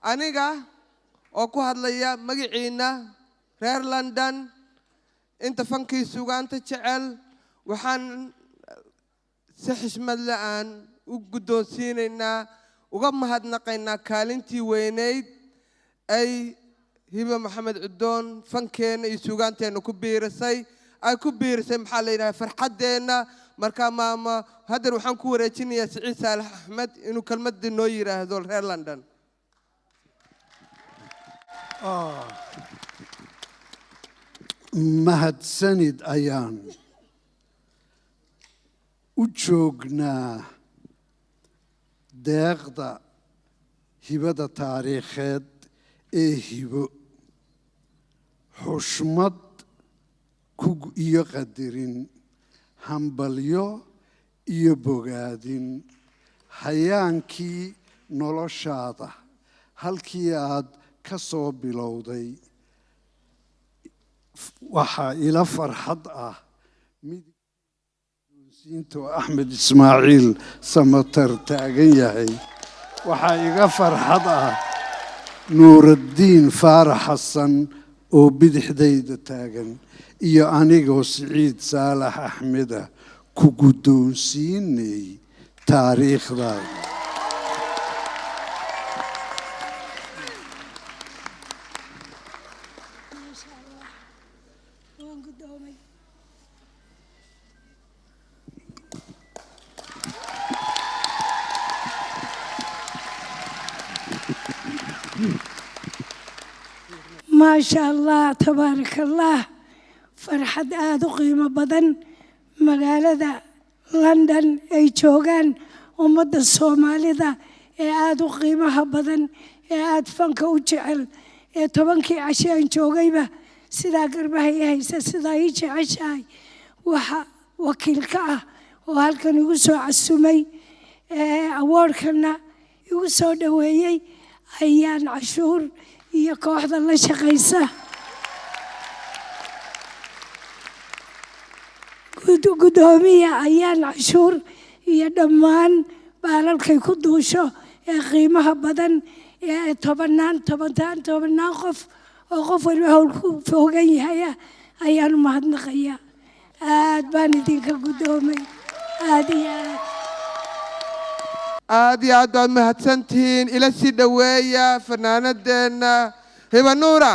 aniga oo ku hadlaya magaciina reer London inta fankii suugaanta jecel waxaan si xishmad la'aan u guddoonsiinaynaa uga mahadnaqaynaa kaalintii weynayd ay hiba maxamed cudoon fankeena iyo suugaanteena ku biirisay maxaa la yiraahdaa farxadeena marka maama hadda waxaan ku wareejinayaa Siciid Saalax Axmed inuu kelmad noo yiraahdo reer London mahadsanid ayaan u joognaa deeqda hibada taariikheed ee hibo xushmad iyo qadarin hambalyo iyo bogaadin hayaankii noloshaada halkii aad ka soo bilowday waxaa ila farxad ah midsiinto Axmed Ismaaciil Samatar taagan yahay waxaa iga farxad ah Nuuraddiin Faarax Xasan oo bidixdayda taagan iyo anigoo Siciid Saalax Axmed ku guddoonsiinay taariikhdaada ما شاء الله تبارك الله فرحة آدو قيمة بدن مقالة لندن أي جوغان ومد الصومالي دا آدو قيمة بدن آد فانك وجعل طبنكي عشان جوغيبة سيدا قربها يهيسا سيدا يجي عشاي وحا وكيلكا وهالكن يوسو عالسمي أواركنا يوسو دويي أيان عشور iyo kooxda la shaqeysa gudoomiya ayaan cashuur iyo dhammaan baalalkay ku duusho ee qiimaha badan ee tobanaan qof oo qof waliba hawl ku foogan yahay ayaan u mahadnaqayaa aad baan idinka gudoomay aad iyo aad mahadsantihiin ila sii dhaweeya fanaanadeena Hiba Nuura